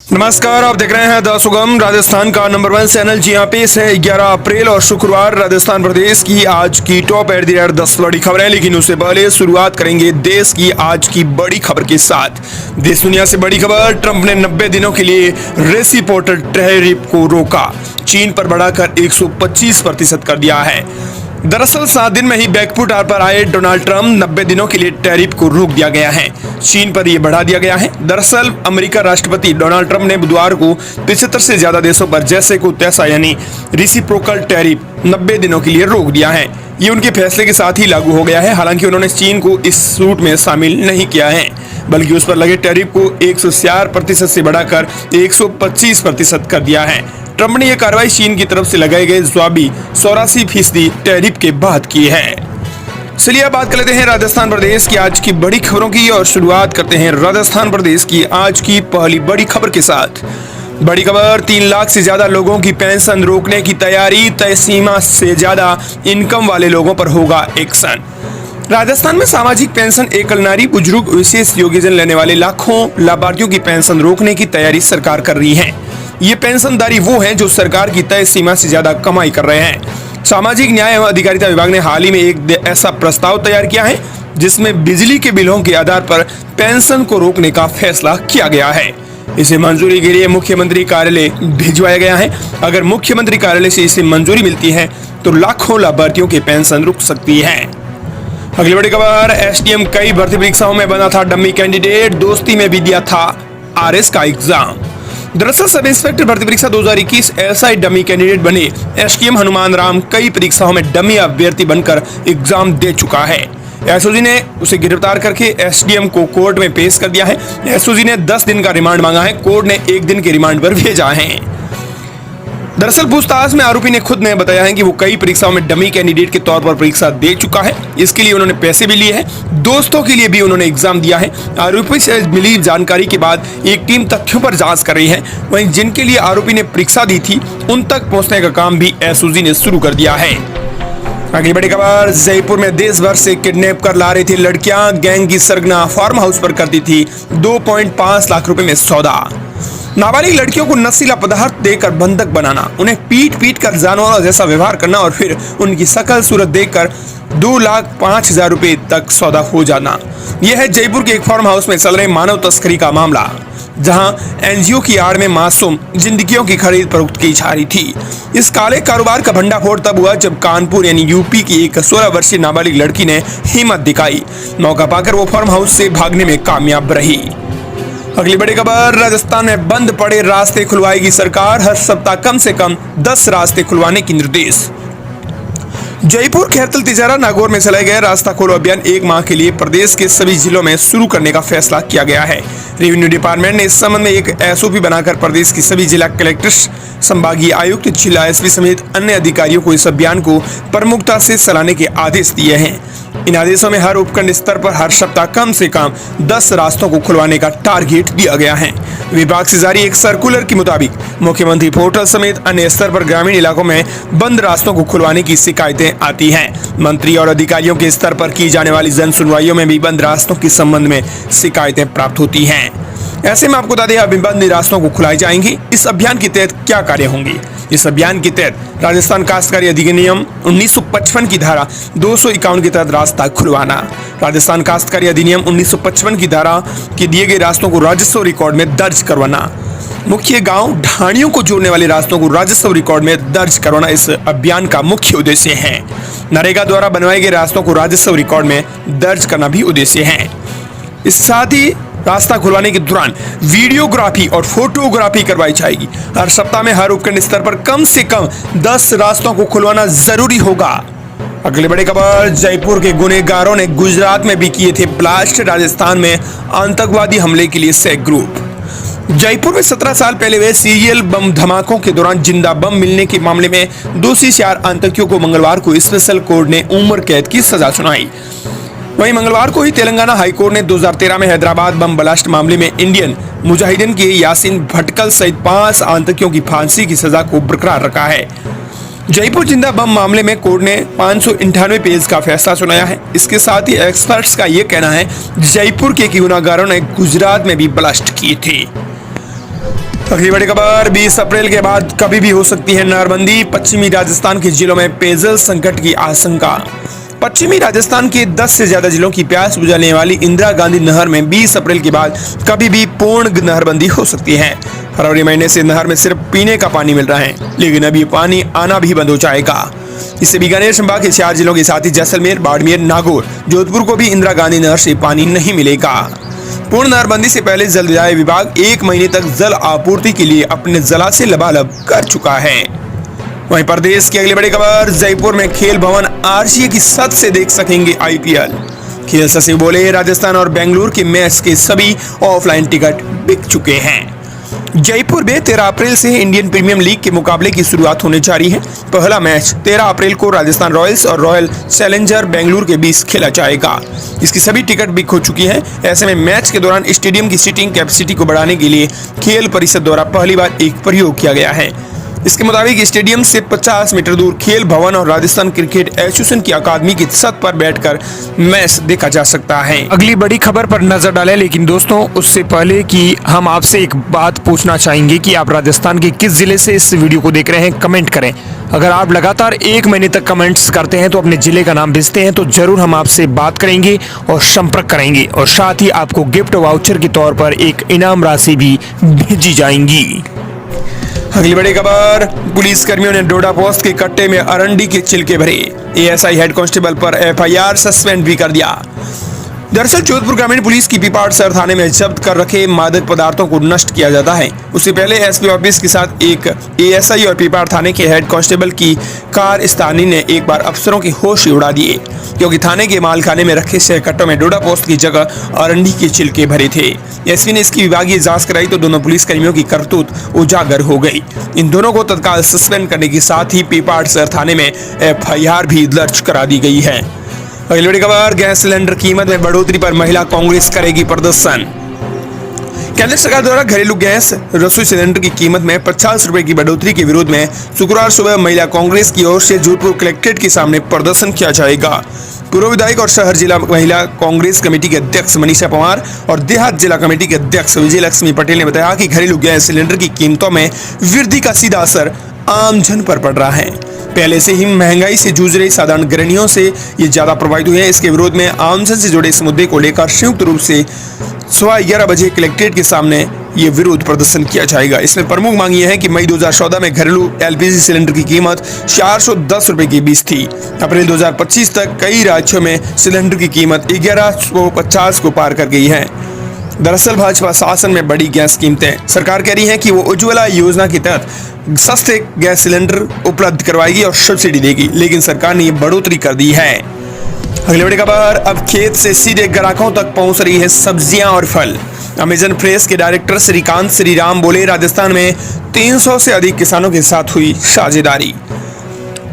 नमस्कार, आप देख रहे हैं द सुगम राजस्थान का नंबर 1 चैनल। जी यहाँ पेश है 11 अप्रैल और शुक्रवार राजस्थान प्रदेश की आज की टॉप एट द रेट 10 बड़ी खबरें। लेकिन उससे पहले शुरुआत करेंगे देश की आज की बड़ी खबर के साथ। देश दुनिया से बड़ी खबर, ट्रंप ने 90 दिनों के लिए रेसिप्रोकल टैरिफ को रोका, चीन पर बढ़ाकर 125% कर दिया है। दरअसल 7 दिन में ही बैकफुट पर आए डोनाल्ड ट्रंप 90 दिनों के लिए टैरिफ को रोक दिया गया है, चीन पर यह बढ़ा दिया गया है। दरअसल अमेरिका राष्ट्रपति डोनाल्ड ट्रंप ने बुधवार को 75 से ज्यादा देशों पर जैसे को तैसा यानी रेसिप्रोकल टैरिफ 90 दिनों के लिए रोक दिया है। ये उनके फैसले के साथ ही लागू हो गया है। हालांकि उन्होंने चीन को इस सूट में शामिल नहीं किया है, बल्कि उस पर लगे टैरिफ को 104% से बढ़ाकर 125% कर दिया है। ट्रंप ने यह कार्रवाई चीन की तरफ से लगाए गए जवाबी 84% टैरिफ के बाद की है। चलिए अब बात कर लेते हैं राजस्थान प्रदेश की आज की बड़ी खबरों की और शुरुआत करते हैं राजस्थान प्रदेश की आज की पहली बड़ी खबर के साथ। बड़ी खबर, 3 लाख से ज्यादा लोगों की पेंशन रोकने की तैयारी, तय सीमा से ज्यादा इनकम वाले लोगों पर होगा एक्शन। राजस्थान में सामाजिक पेंशन, एकल नारी, बुजुर्ग, विशेष योग्यजन लेने वाले लाखों लाभार्थियों की पेंशन रोकने की तैयारी सरकार कर रही है। ये पेंशनधारी वो हैं जो सरकार की तय सीमा से ज्यादा कमाई कर रहे हैं। सामाजिक न्याय एवं अधिकारिता विभाग ने हाल ही में एक ऐसा प्रस्ताव तैयार किया है जिसमें बिजली के बिलों के आधार पर पेंशन को रोकने का फैसला किया गया है। इसे मंजूरी के लिए मुख्यमंत्री कार्यालय भिजवाया गया है। अगर मुख्यमंत्री कार्यालय से इसे मंजूरी मिलती है तो लाखों लाभार्थियों की पेंशन रुक सकती है। अगली बड़ी खबर, एसडीएम कई भर्ती परीक्षाओं में बना था डमी कैंडिडेट, दोस्ती में भी दिया था आरएस का एग्जाम। दरअसल सब इंस्पेक्टर भर्ती परीक्षा 2021 एसआई डमी कैंडिडेट बने एसडीएम हनुमान राम कई परीक्षाओं में डमी अभ्यर्थी बनकर एग्जाम दे चुका है। एसओजी ने उसे गिरफ्तार करके एसडीएम को कोर्ट में पेश कर दिया है। एसओजी ने 10 दिन का रिमांड मांगा है, कोर्ट ने 1 दिन के रिमांड पर भेजा है। दरअसल पूछताछ में आरोपी ने खुद ने बताया है कि वो कई परीक्षाओं में डमी कैंडिडेट के तौर पर परीक्षा दे चुका है। इसके लिए उन्होंने पैसे भी लिए हैं, दोस्तों के लिए भी उन्होंने एग्जाम दिया है। आरोपी से मिली जानकारी के बाद एक टीम तथ्यों पर जांच कर रही है। वहीं जिनके लिए आरोपी ने परीक्षा दी थी उन तक पहुंचने का काम भी एसओजी ने शुरू कर दिया है। अगली बड़ी खबर, जयपुर में देश भर से किडनैप कर ला रही थी लड़कियां, गैंग की सरगना फार्म हाउस पर करती थी 2.5 लाख रुपए में सौदा। नाबालिग लड़कियों को नशीला पदार्थ देकर बंधक बनाना, उन्हें पीट कर जानवरों जैसा व्यवहार करना और फिर उनकी शकल सूरत देखकर 2,05,000 रुपए तक सौदा हो जाना। यह है जयपुर के एक फार्म हाउस में चल रहे मानव तस्करी का मामला, जहां एनजीओ की आड़ में मासूम जिंदगियों की खरीद फरोख्त की जा रही थी। इस काले कारोबार का भंडाफोड़ तब हुआ जब कानपुर यानी यूपी की एक 16 वर्षीय नाबालिग लड़की ने हिम्मत दिखाई। मौका पाकर वो फार्म हाउस से भागने में कामयाब रही। अगली बड़ी खबर, राजस्थान में बंद पड़े रास्ते खुलवाएगी सरकार, हर सप्ताह कम से कम 10 रास्ते खुलवाने की निर्देश। जयपुर, खैरतल, तिजारा, नागौर में चलाए गए रास्ता खोलो अभियान 1 माह के लिए प्रदेश के सभी जिलों में शुरू करने का फैसला किया गया है। रेवेन्यू डिपार्टमेंट ने इस संबंध में एक एसओपी बनाकर प्रदेश की सभी जिला कलेक्टर, संभागीय आयुक्त, जिला एसपी समेत अन्य अधिकारियों को इस अभियान को प्रमुखता से चलाने के आदेश दिए हैं। इन आदेशों में हर उपखंड स्तर पर हर सप्ताह कम से कम 10 रास्तों को खुलवाने का टारगेट दिया गया है। विभाग से जारी एक सर्कुलर के मुताबिक मुख्यमंत्री पोर्टल समेत अन्य स्तर पर ग्रामीण इलाकों में बंद रास्तों को खुलवाने की शिकायतें आती हैं। मंत्री और अधिकारियों के स्तर पर की जाने वाली जन सुनवाइयों में भी बंद रास्तों के संबंध में शिकायतें प्राप्त होती हैं। ऐसे में आपको बता दें अभी बंद रास्तों को खुलाई जाएंगी। इस अभियान के तहत क्या कार्य होंगे? इस अभियान के तहत राजस्थान काश्तकारी अधिनियम 1955 की धारा 251 के तहत रास्ता खुलवाना, राजस्थान काश्तकारी अधिनियम 1955 की धारा के दिए गए रास्तों को राजस्व रिकॉर्ड में दर्ज करवाना, मुख्य गांव ढाणियों को जोड़ने वाले रास्तों को राजस्व रिकॉर्ड में दर्ज करवाना इस अभियान का मुख्य उद्देश्य है। नरेगा द्वारा बनवाए गए रास्तों को राजस्व रिकॉर्ड में दर्ज करना भी उद्देश्य है। इस साथ ही रास्ता खुलवाने के दौरान वीडियोग्राफी और फोटोग्राफी करवाई जाएगी। हर सप्ताह में हर उपखंड स्तर पर कम से कम 10 रास्तों को खुलवाना जरूरी होगा। अगले बड़ी खबर, जयपुर के गुनहगारों ने गुजरात में भी किए थे ब्लास्ट, राजस्थान में आतंकवादी हमले के लिए से ग्रुप। जयपुर में 17 साल पहले हुए सीरियल बम धमाकों के दौरान जिंदा बम मिलने के मामले में दोषी 4 आतंकियों को मंगलवार को स्पेशल कोर्ट ने उम्र कैद की सजा सुनाई। वहीं मंगलवार को ही तेलंगाना हाईकोर्ट ने 2013 में हैदराबाद बम ब्लास्ट मामले में इंडियन मुजाहिदीन के यासीन भटकल सहित 5 आतंकियों की फांसी की सजा को बरकरार रखा है। जयपुर जिंदा बम मामले में कोर्ट ने 598 पेज का फैसला सुनाया है। इसके साथ ही एक्सपर्ट्स का यह कहना है जयपुर के गुनहगारों ने गुजरात में भी ब्लास्ट किए थे। अगली बड़ी खबर, 20 अप्रैल के बाद कभी भी हो सकती है नहरबंदी, पश्चिमी राजस्थान के जिलों में पेयजल संकट की आशंका। पश्चिमी राजस्थान के 10 से ज्यादा जिलों की प्यास बुझाने वाली इंदिरा गांधी नहर में 20 अप्रैल के बाद कभी भी पूर्ण नहरबंदी हो सकती है। फरवरी महीने से नहर में सिर्फ पीने का पानी मिल रहा है, लेकिन अभी पानी आना भी बंद हो जाएगा। इससे बीकानेर संभाग के 4 जिलों के साथ ही जैसलमेर, बाड़मेर, नागौर, जोधपुर को भी इंदिरा गांधी नहर से पानी नहीं मिलेगा। पूर्ण नहरबंदी से पहले जल विद्युत विभाग 1 महीने तक जल आपूर्ति के लिए अपने जलाशय लबालब कर चुका है। वहीं प्रदेश की अगली बड़ी खबर, जयपुर में खेल भवन आरसीए की छत से देख सकेंगे आईपीएल। खेल सचिव बोले, राजस्थान और बेंगलुरु के मैच के सभी ऑफलाइन टिकट बिक चुके हैं। जयपुर में 13 अप्रैल से इंडियन प्रीमियर लीग के मुकाबले की शुरुआत होने जा रही है। पहला मैच 13 अप्रैल को राजस्थान रॉयल्स और रॉयल चैलेंजर बेंगलुरु के बीच खेला जाएगा। इसकी सभी टिकट बिक हो चुकी हैं। ऐसे में मैच के दौरान स्टेडियम की सीटिंग कैपेसिटी को बढ़ाने के लिए खेल परिषद द्वारा पहली बार एक प्रयोग किया गया है। इसके मुताबिक स्टेडियम से 50 मीटर दूर खेल भवन और राजस्थान क्रिकेट एसोसिएशन की अकादमी की छत पर बैठकर मैच देखा जा सकता है। अगली बड़ी खबर पर नजर डालें, लेकिन दोस्तों उससे पहले कि हम आपसे एक बात पूछना चाहेंगे कि आप राजस्थान के किस जिले से इस वीडियो को देख रहे हैं, कमेंट करें। अगर आप लगातार 1 महीने तक कमेंट्स करते हैं तो अपने जिले का नाम भेजते हैं तो जरूर हम आपसे बात करेंगे और संपर्क करेंगे, और साथ ही आपको गिफ्ट वाउचर के तौर पर एक इनाम राशि भी भेजी जाएंगी। अगली बड़ी खबर, पुलिस कर्मियों ने डोडा पोस्ट के कट्टे में अरंडी के छिलके भरे, एएसआई हेड कांस्टेबल पर एफआईआर सस्पेंड भी कर दिया। दरअसल जोधपुर ग्रामीण पुलिस की पीपाड़ सर थाने में जब्त कर रखे मादक पदार्थों को नष्ट किया जाता है। उससे पहले एसपी ऑफिस के साथ एक एएसआई और पीपाड़ थाने के हेड कांस्टेबल की कार स्थानीय ने एक बार अफसरों की होश ही उड़ा दिए, क्योंकि थाने के मालखाने में रखे 6 कट्टों में डोडा पोस्ट की जगह अरंडी के छिलके भरे थे। एसपी ने इसकी विभागीय जांच कराई तो दोनों पुलिस कर्मियों की करतूत उजागर हो गई। इन दोनों को तत्काल सस्पेंड करने के साथ ही पीपाड़ सर थाने में एफआईआर भी दर्ज करा दी गई है। अगली बड़ी खबर, गैस सिलेंडर कीमत में बढ़ोतरी पर महिला कांग्रेस करेगी प्रदर्शन। केंद्र सरकार द्वारा घरेलू गैस रसोई सिलेंडर की कीमत में 50 रुपए की बढ़ोतरी के विरोध में शुक्रवार सुबह महिला कांग्रेस की ओर से जोधपुर कलेक्ट्रेट के सामने प्रदर्शन किया जाएगा। पूर्व विधायक और शहर जिला महिला कांग्रेस कमेटी के अध्यक्ष मनीषा पवार और देहात जिला कमेटी के अध्यक्ष विजय लक्ष्मी पटेल ने बताया कि घरेलू गैस सिलेंडर की कीमतों में वृद्धि का सीधा असर आम जन पर पड़ रहा है। पहले से ही महंगाई से जूझ रही साधारण गृहिणियों से ये ज्यादा प्रभावित हुए हैं। इसके विरोध में आमजन से जुड़े इस मुद्दे को लेकर संयुक्त रूप से 11:15 बजे कलेक्ट्रेट के सामने ये विरोध प्रदर्शन किया जाएगा। इसमें प्रमुख मांग ये है कि मई 2014 में घरेलू एलपीजी सिलेंडर की कीमत 410 रुपए के बीच थी। अप्रैल 2025 तक कई राज्यों में सिलेंडर की कीमत 1150 को पार कर गई है। दरअसल भाजपा शासन में बढ़ी गैस कीमतें, सरकार कह रही है कि वो उज्ज्वला योजना के तहत सस्ते गैस सिलेंडर उपलब्ध करवाएगी और सब्सिडी देगी, लेकिन सरकार ने ये बढ़ोतरी कर दी है। अगली बड़ी खबर, अब खेत से सीधे ग्राहकों तक पहुंच रही है सब्जियां और फल। अमेजन फ्रेश के डायरेक्टर श्रीकांत श्रीराम बोले, राजस्थान में 300 से अधिक किसानों के साथ हुई साझेदारी।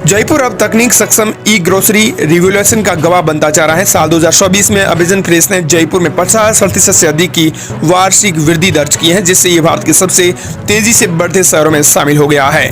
जयपुर अब तकनीक सक्षम ई ग्रोसरी रिवोल्यूशन का गवाह बनता जा रहा है। साल 2024 में अमेजन फ्रेश ने जयपुर में 50% से अधिक की वार्षिक वृद्धि दर्ज की है, जिससे ये भारत के सबसे तेजी से बढ़ते शहरों में शामिल हो गया है।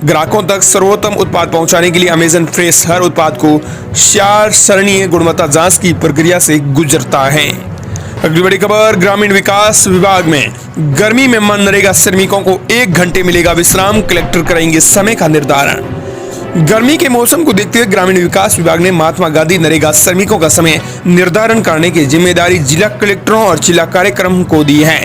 ग्राहकों तक सर्वोत्तम उत्पाद पहुंचाने के लिए अमेजन फ्रेश हर उत्पाद को 4 स्तरीय गुणवत्ता जांच की प्रक्रिया से गुजरता है। अगली बड़ी खबर, ग्रामीण विकास विभाग में गर्मी में मनरेगा श्रमिकों को 1 घंटे मिलेगा विश्राम, कलेक्टर करेंगे समय का निर्धारण। गर्मी के मौसम को देखते हुए ग्रामीण विकास विभाग ने महात्मा गांधी नरेगा श्रमिकों का समय निर्धारण करने की जिम्मेदारी जिला कलेक्टरों और जिला कार्यक्रम को दी है।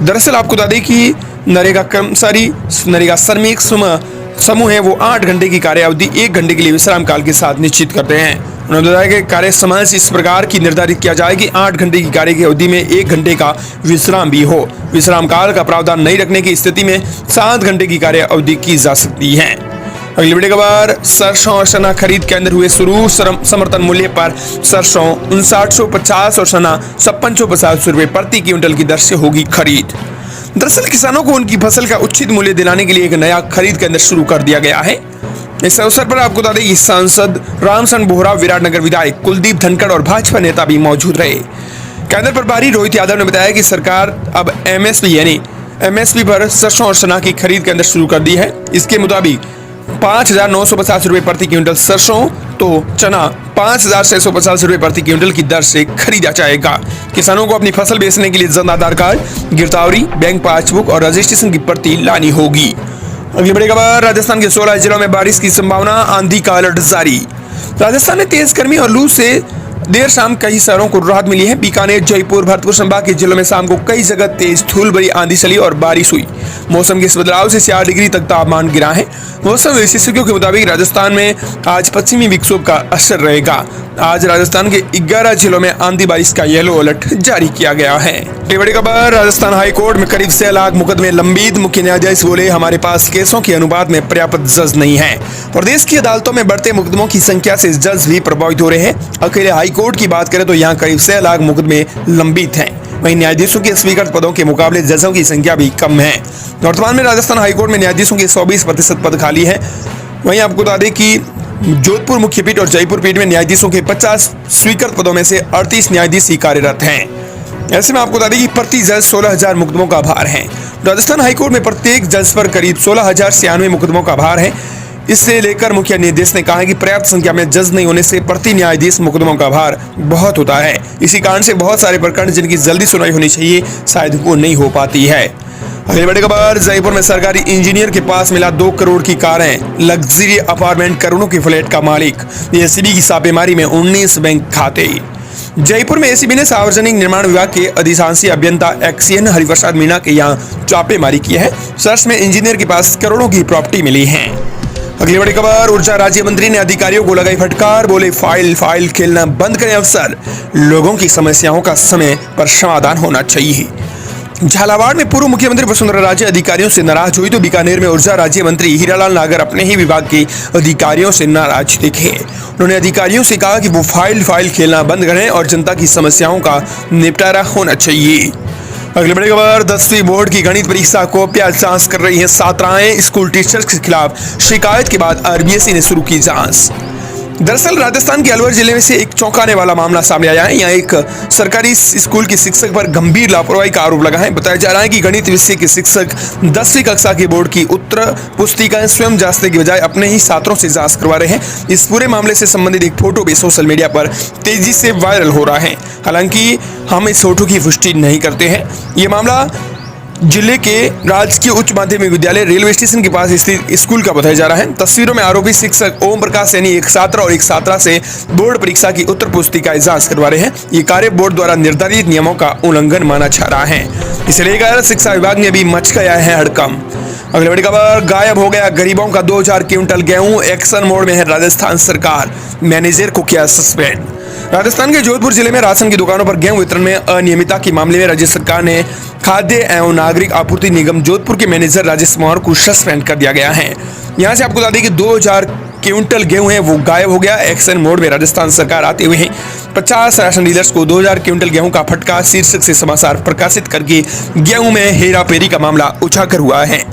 दरअसल आपको बता दें कि नरेगा कर्मचारी नरेगा श्रमिक समूह है, वो 8 घंटे की कार्य अवधि 1 घंटे के लिए विश्राम काल के साथ निश्चित करते हैं। उन्होंने बताया कि कार्य समय इस प्रकार की निर्धारित किया जाए कि 8 घंटे की कार्य की अवधि में 1 घंटे का विश्राम भी हो। विश्राम काल का प्रावधान नहीं रखने की स्थिति में 7 घंटे की कार्य अवधि की जा सकती है। अगली बड़ी खबर, सरसों और चना खरीद केंद्र हुए शुरू, समर्थन मूल्य पर सरसों 5950 और चना 5650 रुपए प्रति क्विंटल की दर से होगी खरीद। दरअसल किसानों को उनकी फसल का उचित मूल्य दिलाने के लिए एक नया खरीद केंद्र शुरू कर दिया गया है। इस अवसर पर आपको बता दें कि सांसद रामचंद्र बोहरा, विराटनगर विधायक कुलदीप धनखड़ और भाजपा नेता भी मौजूद रहे। केंद्र प्रभारी रोहित यादव ने बताया कि सरकार अब एमएसपी पर सरसों और चना की खरीद केंद्र शुरू कर दी है। इसके मुताबिक 5950 रुपए प्रति क्विंटल सरसों, तो चना 5,650 रुपए प्रति क्विंटल की दर से खरीदा जाएगा। किसानों को अपनी फसल बेचने के लिए जन आधार कार्ड, गिरदावरी, बैंक पासबुक और रजिस्ट्रेशन की प्रति लानी होगी। अगली बड़ी खबर, राजस्थान के 16 जिलों में बारिश की संभावना, आंधी का अलर्ट जारी। राजस्थान में तेज गर्मी और लू से देर शाम कई शहरों को राहत मिली है। बीकानेर, जयपुर, भरतपुर संभाग के जिलों में शाम को कई जगह तेज धूल भरी आंधी चली और बारिश हुई। मौसम के इस बदलाव से 4 डिग्री तक तापमान गिरा है। मौसम विशेषज्ञों के मुताबिक राजस्थान में आज पश्चिमी विक्षोभ का असर रहेगा। आज राजस्थान के 11 जिलों में आंधी बारिश का येलो अलर्ट जारी किया गया है। बड़ी खबर, राजस्थान हाई कोर्ट में करीब 6 लाख मुकदमे लंबित। मुख्य न्यायाधीश बोले, हमारे पास केसों के अनुपात में पर्याप्त जज नहीं है। प्रदेश की अदालतों में बढ़ते मुकदमों की संख्या से जज भी प्रभावित हो रहे हैं। अकेले हाई कोर्ट की बात करें तो यहाँ करीब 6 लाख मुकदमे लंबित हैं। वहीं न्यायाधीशों के स्वीकृत पदों के मुकाबले जजों की संख्या भी कम है। वर्तमान में राजस्थान हाईकोर्ट में न्यायाधीशों के 120% पद खाली है। वहीं आपको बता दें कि जोधपुर मुख्य पीठ और जयपुर पीठ में न्यायाधीशों के 50 स्वीकृत पदों में से 38 न्यायाधीश ही कार्यरत हैं। ऐसे में आपको बता दें कि प्रति जज 16,000 मुकदमों का भार है। राजस्थान हाईकोर्ट में प्रत्येक जज पर करीब 16,096 मुकदमों का भार है। इससे लेकर मुख्य न्यायाधीश ने कहा है कि पर्याप्त संख्या में जज नहीं होने से प्रति न्यायाधीश मुकदमों का भार बहुत होता है। इसी कारण से बहुत सारे प्रकरण जिनकी जल्दी सुनवाई होनी चाहिए शायद वो नहीं हो पाती है। अगली बड़ी खबर, जयपुर में सरकारी इंजीनियर के पास मिला 2 करोड़ की कारें। लग्जरी अपार्टमेंट, करोड़ों की फ्लैट का मालिक। एसीबी की छापेमारी में 19 बैंक खाते। जयपुर में एसीबी ने सार्वजनिक निर्माण विभाग के अधिशासी अभियंता एक्सीएन हरिप्रसाद मीणा के यहाँ छापेमारी की है। सर्च में इंजीनियर के पास करोड़ों की प्रॉपर्टी मिली है। अगली बड़ी खबर, ऊर्जा राज्य मंत्री ने अधिकारियों को लगाई फटकार। बोले, फाइल खेलना बंद करें अफसर, लोगों की समस्याओं का समय पर समाधान होना चाहिए। झालावाड़ में पूर्व मुख्यमंत्री वसुंधरा राजे अधिकारियों से नाराज हुई तो बीकानेर में ऊर्जा राज्य मंत्री हीरालाल नागर अपने ही विभाग के अधिकारियों से नाराज दिखे। उन्होंने अधिकारियों से कहा कि वो फाइल खेलना बंद करें और जनता की समस्याओं का निपटारा होना चाहिए। अगली बड़ी खबर, 10वीं बोर्ड की गणित परीक्षा को जांच कर रही है छात्राएं। स्कूल टीचर्स के खिलाफ शिकायत के बाद आरबीएसई ने शुरू की जांच। दरअसल राजस्थान के अलवर जिले में से एक चौंकाने वाला मामला सामने आया है। यहाँ एक सरकारी स्कूल की शिक्षक पर गंभीर लापरवाही का आरोप लगा है। बताया जा रहा है कि गणित विषय के शिक्षक 10वीं कक्षा की बोर्ड की उत्तर पुस्तिकाएं स्वयं जांचने की बजाय अपने ही छात्रों से जांच करवा रहे हैं। इस पूरे मामले से संबंधित एक फोटो भी सोशल मीडिया पर तेजी से वायरल हो रहा है। हालांकि हम इस फोटो की पुष्टि नहीं करते हैं। ये मामला जिले के राजकीय उच्च माध्यमिक विद्यालय रेलवे स्टेशन के पास स्थित स्कूल का बताया जा रहा है। तस्वीरों में आरोपी शिक्षक ओम प्रकाश सैनी एक छात्र और एक छात्रा से बोर्ड परीक्षा की उत्तर पुस्तिकाएं जांच करवा रहे हैं। ये कार्य बोर्ड द्वारा निर्धारित नियमों का उल्लंघन माना जा रहा है। इसे लेकर शिक्षा विभाग में भी मच गया है हड़कंप। अगली बड़ी खबर, गायब हो गया गरीबों का 2000 क्विंटल गेहूं। एक्शन मोड में है राजस्थान सरकार, मैनेजर को किया सस्पेंड। राजस्थान के जोधपुर जिले में राशन की दुकानों पर गेहूं वितरण में अनियमितता के मामले में राज्य सरकार ने खाद्य एवं नागरिक आपूर्ति निगम जोधपुर के मैनेजर राजेश कुमार को सस्पेंड कर दिया गया है। यहां से आपको बता दें कि 2000 क्विंटल गेहूं है वो गायब हो गया। एक्शन मोड में राजस्थान सरकार आते हुए 50 राशन डीलर्स को 2000 क्विंटल गेहूं का फटका शीर्षक से समाचार प्रकाशित करके गेहूं में हेराफेरी का मामला उजागर हुआ है।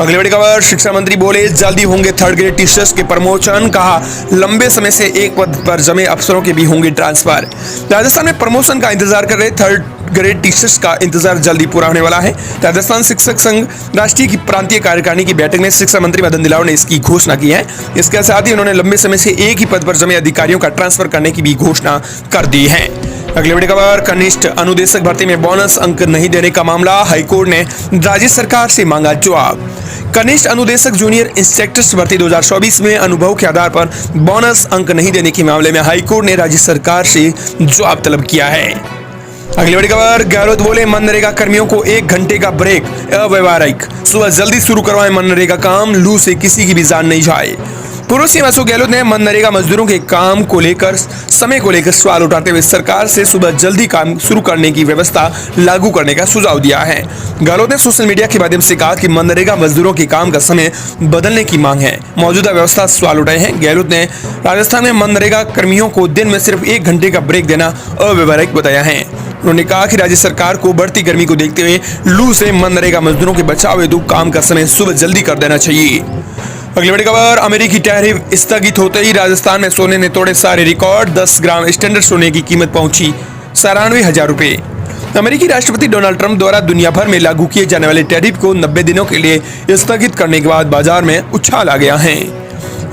अगली बड़ी खबर, शिक्षा मंत्री बोले, जल्दी होंगे 3rd ग्रेड टीचर्स के प्रमोशन। कहा, लंबे समय से एक पद पर जमे अफसरों के भी होंगे ट्रांसफर। राजस्थान में प्रमोशन का इंतजार कर रहे 3rd ग्रेड टीचर्स का इंतजार जल्दी पूरा होने वाला है। राजस्थान शिक्षक संघ राष्ट्रीय की प्रांतीय कार्यकारिणी की बैठक में शिक्षा मंत्री मदन दिलावर ने इसकी घोषणा की है। इसके साथ ही उन्होंने लंबे समय से एक ही पद पर जमे अधिकारियों का ट्रांसफर करने की भी घोषणा कर दी है। अगली बड़ी खबर, कनिष्ठ अनुदेशक भर्ती में बोनस अंक नहीं देने का मामला। हाईकोर्ट ने राज्य सरकार से मांगा जवाब। कनिष्ठ अनुदेशक जूनियर इंस्पेक्टर्स भर्ती 2024 में अनुभव के आधार पर बोनस अंक नहीं देने के मामले में हाईकोर्ट ने राज्य सरकार से जवाब तलब किया है। अगली बड़ी खबर, गहलोत बोले, मनरेगा कर्मियों को 1 घंटे का ब्रेक अव्यवहारिक। सुबह जल्दी शुरू करवाएं मनरेगा काम, लू से किसी की भी जान नहीं जाए। पूर्व सीएम अशोक गहलोत ने मनरेगा मजदूरों के काम को लेकर समय को लेकर सवाल उठाते हुए सरकार से सुबह जल्दी काम शुरू करने की व्यवस्था लागू करने का सुझाव दिया है। गहलोत ने सोशल मीडिया के माध्यम से कहा कि मनरेगा मजदूरों के काम का समय बदलने की मांग है। मौजूदा व्यवस्था सवाल उठाए हैं। गहलोत ने राजस्थान में मनरेगा कर्मियों को दिन में सिर्फ 1 घंटे का ब्रेक देना अव्यवहारिक बताया है। उन्होंने कहा कि राज्य सरकार को बढ़ती गर्मी को देखते हुए लू से मनरेगा मजदूरों के बचाव हेतु काम का समय सुबह जल्दी कर देना चाहिए। अगली बड़ी खबर, अमेरिकी टैरिफ स्थगित होते ही राजस्थान में सोने ने तोड़े सारे रिकॉर्ड। 10 ग्राम स्टैंडर्ड सोने की कीमत पहुंची 97,000 रुपए। अमेरिकी राष्ट्रपति डोनाल्ड ट्रंप द्वारा दुनिया भर में लागू किए जाने वाले टैरिफ को 90 दिनों के लिए स्थगित करने के बाद बाजार में उछाल आ गया है।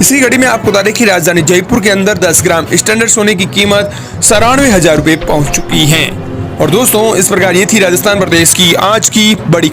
इसी घड़ी में आपको बता दें कि राजधानी जयपुर के अंदर 10 ग्राम स्टैंडर्ड सोने की कीमत 94,000 रुपए पहुंच चुकी है। और दोस्तों, इस प्रकार ये थी राजस्थान प्रदेश की आज की बड़ी खबर।